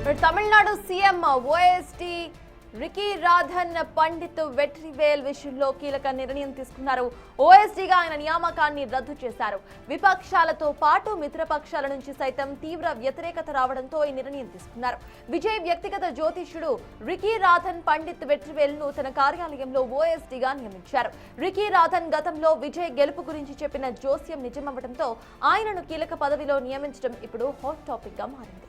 Tamil Nadu CM OST Ricky Radhan Pandit Vetrivel విషయంలో కీలక నిర్ణయం తీసుకున్నారు. ఓఎస్డీగా ఆయన నియామకాన్ని రద్దు చేశారు. విపక్షాలతో పాటు మిత్రపక్షాల నుంచి సైతం తీవ్ర వ్యతిరేకత రావడంతో ఈ నిర్ణయం తీసుకున్నారు. విజయ్ వ్యక్తిగత జ్యోతిష్యుడు రికీ రాధన్ పండిత్ వెట్రివేల్ ను తన కార్యాలయంలో ఓఎస్డీగా నియమించారు. రికీ రాధన్ గతంలో విజయ్ గెలుపు గురించి చెప్పిన జోస్యం నిజమవ్వడంతో ఆయనను కీలక పదవిలో నియమించడం ఇప్పుడు హాట్ టాపిక్ గా మారింది.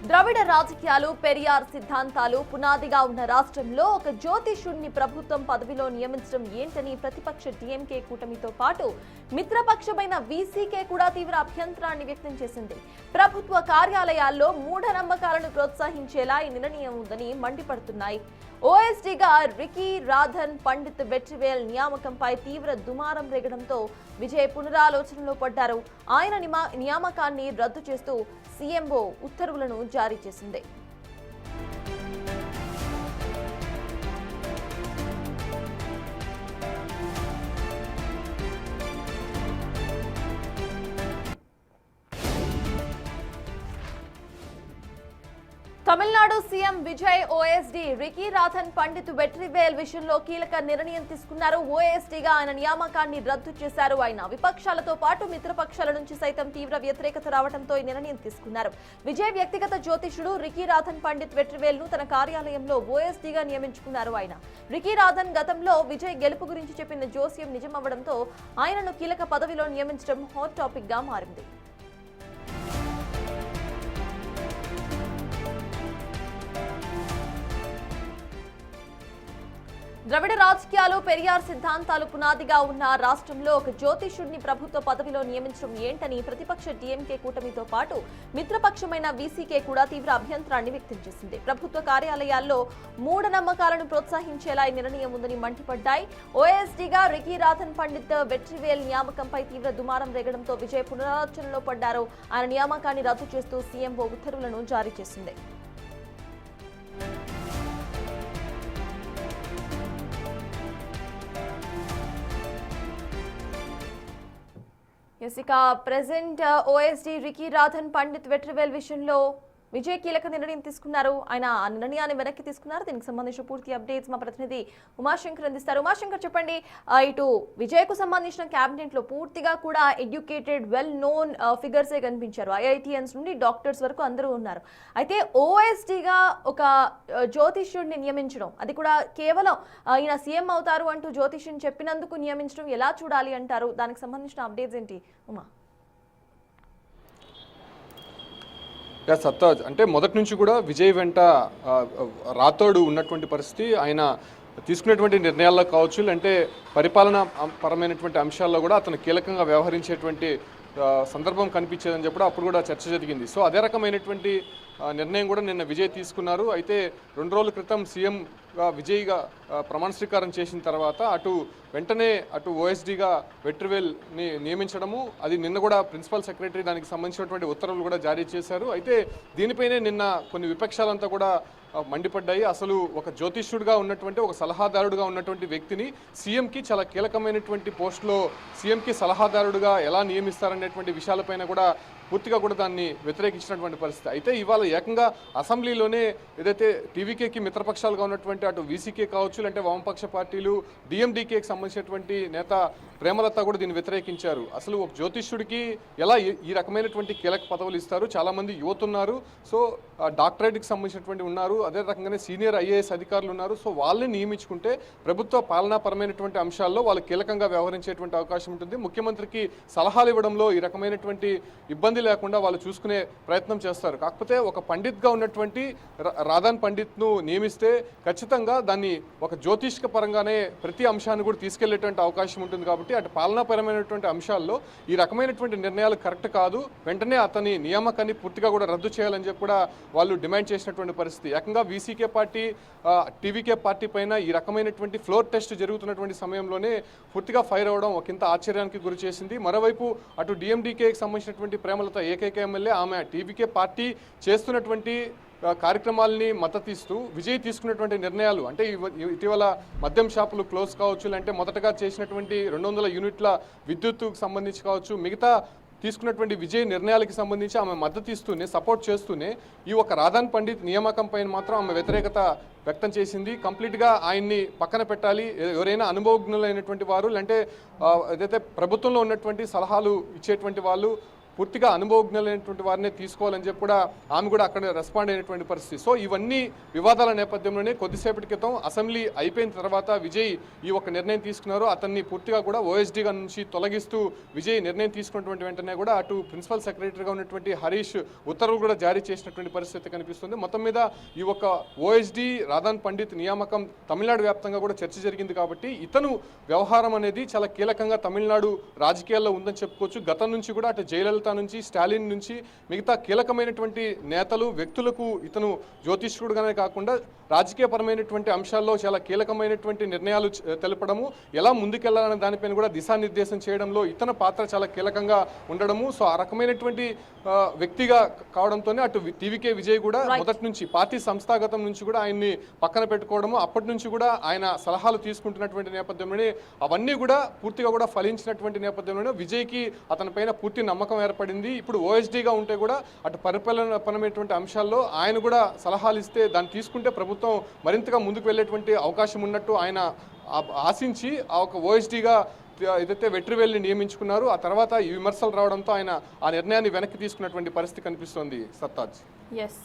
ద్రవిడ రాజకీయాలు, పెరియార్ సిద్ధాంతాలు పునాదిగా ఉన్న రాష్ట్రంలో ఒక జ్యోతిష్యుడిని ప్రభుత్వం పదవిలో నియమించడం ఏంటని ప్రతిపక్ష డీఎంకే కూటమితో పాటు మిత్రపక్షమైన వీసీకే కూడా తీవ్ర అభ్యంతరాన్ని వ్యక్తం చేసింది. ప్రభుత్వ కార్యాలయాల్లో మూఢనమ్మకాలను ప్రోత్సహించేలా ఈ నిర్ణయం ఉందని మండిపడుతున్నాయి. ఓఎస్డీగా రికీ రాధన్ పండిత్ వెట్రివేల్ నియామకంపై తీవ్ర దుమారం రేగడంతో విజయ్ పునరాలోచనలో పడ్డారు. ఆయన నియామకాన్ని రద్దు చేస్తూ సీఎంఓ ఉత్తర్వులను జారీ చేసింది. Tamil Nadu CM Vijay OSD Ricky Radhan Pandit Vetrivel విషయంలో కీలక నిర్ణయం తీసుకున్నారు. ఓఎస్డీగా ఆయన నియామకాన్ని రద్దు చేశారు. ఆయన విపక్షాలతో పాటు మిత్రపక్షాల నుంచి సైతం తీవ్ర వ్యతిరేకత రావడంతో ఈ నిర్ణయం తీసుకున్నారు. విజయ్ వ్యక్తిగత జ్యోతిష్యుడు రికీ రాధన్ పండిత్ వెట్రివేల్ ను తన కార్యాలయంలో ఓఎస్డీగా నియమించుకున్నారు. ఆయన రికీ రాధన్ గతంలో విజయ్ గెలుపు గురించి చెప్పిన జోస్యం నిజమవ్వడంతో ఆయనను కీలక పదవిలో నియమించడం హాట్ టాపిక్ గా మారింది. ద్రవిడ రాజకీయాలు, పెరియార్ సిద్ధాంతాలు పునాదిగా ఉన్న రాష్ట్రంలో ఒక జ్యోతిష్యుడిని ప్రభుత్వ పదవిలో నియమించడం ఏంటని ప్రతిపక్ష డీఎంకే కూటమితో పాటు మిత్రపక్షమైన వీసీకే కూడా తీవ్ర అభ్యంతరాన్ని వ్యక్తం చేసింది. ప్రభుత్వ కార్యాలయాల్లో మూఢనమ్మకాలను ప్రోత్సహించేలా ఈ నిర్ణయం ఉందని మండిపడ్డాయి. ఓఎస్డీగా రికీ రాధన్ పండిత్ వెట్రివేల్ నియామకంపై తీవ్ర దుమారం రేగడంతో విజయ్ పునరాలోచనలో పడ్డారు. ఆయన నియామకాన్ని రద్దు చేస్తూ సీఎంఓ ఉత్తర్వులను జారీ చేసింది. ఇక present OSD Ricky Radhan Pandit Vetrivel విషయంలో విజయ్ కీలక నిర్ణయం తీసుకున్నారు. ఆయన ఆ నిర్ణయాన్ని వెనక్కి తీసుకున్నారు. దీనికి సంబంధించిన పూర్తి అప్డేట్స్ మా ప్రతినిధి ఉమాశంకర్ అందిస్తారు. ఉమాశంకర్, చెప్పండి, ఇటు విజయ్ కు సంబంధించిన క్యాబినెట్ లో పూర్తిగా కూడా ఎడ్యుకేటెడ్, వెల్ నోన్ ఫిగర్సే కనిపించారు. ఐఐటిఎన్స్ నుండి డాక్టర్స్ వరకు అందరూ ఉన్నారు. అయితే ఓఎస్డీగా ఒక జ్యోతిష్యుడిని నియమించడం, అది కూడా కేవలం ఈయన సీఎం అవుతారు అంటూ జ్యోతిష్యుని చెప్పినందుకు నియమించడం ఎలా చూడాలి అంటారు? దానికి సంబంధించిన అప్డేట్స్ ఏంటి ఉమా? సత్తాజ్, అంటే మొదటి నుంచి కూడా విజయ్ వెంట రాథోడ్ ఉన్నటువంటి పరిస్థితి. ఆయన తీసుకునేటువంటి నిర్ణయాల్లో కావచ్చు, అంటే పరిపాలనా పరమైనటువంటి అంశాల్లో కూడా అతను కీలకంగా వ్యవహరించేటువంటి సందర్భం కనిపించేదని చెప్పి అప్పుడు కూడా చర్చ జరిగింది. సో అదే రకమైనటువంటి నిర్ణయం కూడా నిన్న విజయ్ తీసుకున్నారు. అయితే 2 రోజుల క్రితం సీఎంగా విజయ్గా ప్రమాణ స్వీకారం చేసిన తర్వాత వెంటనే ఓఎస్డీగా వెట్రివేల్ని నియమించడము, అది నిన్న కూడా ప్రిన్సిపల్ సెక్రటరీ దానికి సంబంధించినటువంటి ఉత్తర్వులు కూడా జారీ చేశారు. అయితే దీనిపైనే నిన్న కొన్ని విపక్షాలంతా కూడా మండిపడ్డాయి. అసలు ఒక జ్యోతిష్యుడిగా ఉన్నటువంటి, ఒక సలహాదారుడుగా ఉన్నటువంటి వ్యక్తిని సీఎంకి చాలా కీలకమైనటువంటి పోస్టులో సీఎంకి సలహాదారుడుగా ఎలా నియమిస్తారనేటువంటి విషయాలపైన కూడా పూర్తిగా కూడా దాన్ని వ్యతిరేకించినటువంటి పరిస్థితి. అయితే ఇవాళ ఏకంగా అసెంబ్లీలోనే ఏదైతే టీవీకేకి మిత్రపక్షాలుగా ఉన్నటువంటి అటు వీసీకే కావచ్చు, అంటే వామపక్ష పార్టీలు, డిఎండికేకి సంబంధించినటువంటి నేత ప్రేమలత కూడా దీన్ని వ్యతిరేకించారు. అసలు ఒక జ్యోతిష్యుడికి ఎలా ఈ రకమైనటువంటి కీలక పదవులు ఇస్తారు? చాలామంది యువత ఉన్నారు, సో డాక్టరేట్కి సంబంధించినటువంటి ఉన్నారు, అదే రకంగానే సీనియర్ ఐఏఎస్ అధికారులు ఉన్నారు. సో వాళ్ళని నియమించుకుంటే ప్రభుత్వ పాలనాపరమైనటువంటి అంశాల్లో వాళ్ళు కీలకంగా వ్యవహరించేటువంటి అవకాశం ఉంటుంది. ముఖ్యమంత్రికి సలహాలు ఇవ్వడంలో ఈ రకమైనటువంటి ఇబ్బంది లేకుండా వాళ్ళు చూసుకునే ప్రయత్నం చేస్తారు. కాకపోతే ఒక పండిత్గా ఉన్నటువంటి రాధన్ పండిత్ను నియమిస్తే ఖచ్చితంగా దాన్ని ఒక జ్యోతిష్క పరంగానే ప్రతి అంశాన్ని కూడా తీసుకెళ్లేటువంటి అవకాశం ఉంటుంది. కాబట్టి అటు పాలనాపరమైనటువంటి అంశాల్లో ఈ రకమైనటువంటి నిర్ణయాలు కరెక్ట్ కాదు, వెంటనే అతని నియామకాన్ని పూర్తిగా కూడా రద్దు చేయాలని చెప్పి కూడా వాళ్ళు డిమాండ్ చేసినటువంటి పరిస్థితి. ఏకంగా వీసీకే పార్టీ, టీవీకే పార్టీ పైన ఈ రకమైనటువంటి ఫ్లోర్ టెస్ట్ జరుగుతున్నటువంటి సమయంలోనే పూర్తిగా ఫైర్ అవ్వడం ఒకంత ఆశ్చర్యానికి గురి చేసింది. మరోవైపు అటు డిఎండికేకి సంబంధించినటువంటి ప్రేమలత ఏకైక ఎమ్మెల్యే, ఆమె టీవీకే పార్టీ చేస్తున్నటువంటి కార్యక్రమాలని మద్దతిస్తూ విజయ్ తీసుకున్నటువంటి నిర్ణయాలు అంటే ఇటీవల మద్యం షాపులు క్లోజ్ కావచ్చు, అంటే మొదటగా చేసినటువంటి 200 యూనిట్ల విద్యుత్తుకు సంబంధించి కావచ్చు, మిగతా తీసుకున్నటువంటి విజయ్ నిర్ణయాలకి సంబంధించి ఆమె మద్దతు ఇస్తూనే సపోర్ట్ చేస్తూనే ఈ ఒక రాధాన్ పండిత్ నియామకం పైన మాత్రం ఆమె వ్యతిరేకత వ్యక్తం చేసింది. కంప్లీట్గా ఆయన్ని పక్కన పెట్టాలి, ఎవరైనా అనుభవజ్ఞులైనటువంటి వారు అంటే ఏదైతే ప్రభుత్వంలో ఉన్నటువంటి సలహాలు ఇచ్చేటువంటి వాళ్ళు పూర్తిగా అనుభవజ్ఞులైనటువంటి వారినే తీసుకోవాలని చెప్పి కూడా ఆమె కూడా అక్కడ రెస్పాండ్ అయినటువంటి పరిస్థితి. సో ఇవన్నీ వివాదాల నేపథ్యంలోనే కొద్దిసేపటి క్రితం అసెంబ్లీ అయిపోయిన తర్వాత విజయ్ ఈ ఒక నిర్ణయం తీసుకున్నారు. అతన్ని పూర్తిగా కూడా ఓఎస్డీగా నుంచి తొలగిస్తూ విజయ్ నిర్ణయం తీసుకున్నటువంటి వెంటనే కూడా అటు ప్రిన్సిపల్ సెక్రటరీగా ఉన్నటువంటి హరీష్ ఉత్తర్వులు కూడా జారీ చేసినటువంటి పరిస్థితి కనిపిస్తుంది. మొత్తం మీద ఈ ఒక ఓఎస్డీ రాధాన్ పండిత్ నియామకం తమిళనాడు వ్యాప్తంగా కూడా చర్చ జరిగింది కాబట్టి ఇతను వ్యవహారం అనేది చాలా కీలకంగా తమిళనాడు రాజకీయాల్లో ఉందని చెప్పుకోవచ్చు. గతం నుంచి కూడా అటు జయలలిత నుంచి స్టాలిన్ నుంచి మిగతా కీలకమైనటువంటి నేతలు వ్యక్తులకు ఇతను జ్యోతిష్కుడుగానే కాకుండా రాజకీయపరమైనటువంటి అంశాల్లో చాలా కీలకమైనటువంటి నిర్ణయాలు తెలపడము, ఎలా ముందుకెళ్లాలనే దానిపైన కూడా దిశానిర్దేశం చేయడంలో ఇతని పాత్ర చాలా కీలకంగా ఉండడము. సో ఆ రకమైనటువంటి వ్యక్తిగా కావడంతోనే అటు టీవీకే విజయ్ కూడా మొదటి నుంచి పార్టీ సంస్థాగతం నుంచి కూడా ఆయన్ని పక్కన పెట్టుకోవడము, అప్పటి నుంచి కూడా ఆయన సలహాలు తీసుకుంటున్నటువంటి నేపథ్యంలోనే అవన్నీ కూడా పూర్తిగా కూడా ఫలించినటువంటి నేపథ్యంలోనే విజయ్కి అతని పైన పూర్తి నమ్మకం ఏర్పడింది. ఇప్పుడు ఓఎస్డీగా ఉంటే కూడా అటు పరిపాలనపరమైనటువంటి అంశాల్లో ఆయన కూడా సలహాలు ఇస్తే దాన్ని తీసుకుంటే ప్రభుత్వం మరింతగా ముందుకు వెళ్ళేటువంటి అవకాశం ఉన్నట్టు ఆయన ఆశించి ఆ ఒక ఓఎస్డీగా ఏదైతే వెట్రివేల్ని నియమించుకున్నారు. ఆ తర్వాత ఈ విమర్శలు రావడంతో ఆయన ఆ నిర్ణయాన్ని వెనక్కి తీసుకున్నటువంటి పరిస్థితి కనిపిస్తోంది. సత్తాజ్. Yes,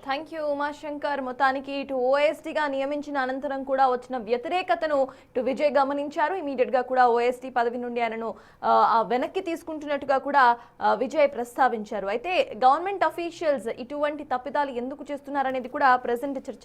thank you Umashankar. మొత్తానికి ఇటు ఓఎస్డీగా నియమించిన అనంతరం కూడా వచ్చిన వ్యతిరేకతను ఇటు విజయ్ గమనించారు. ఇమీడియట్గా కూడా ఓఎస్డీ పదవి నుండి ఆయనను వెనక్కి తీసుకుంటున్నట్టుగా కూడా విజయ్ ప్రస్తావించారు. అయితే గవర్నమెంట్ అఫీషియల్స్ ఇటువంటి తప్పిదాలు ఎందుకు చేస్తున్నారనేది కూడా ప్రెసెంట్ చర్చ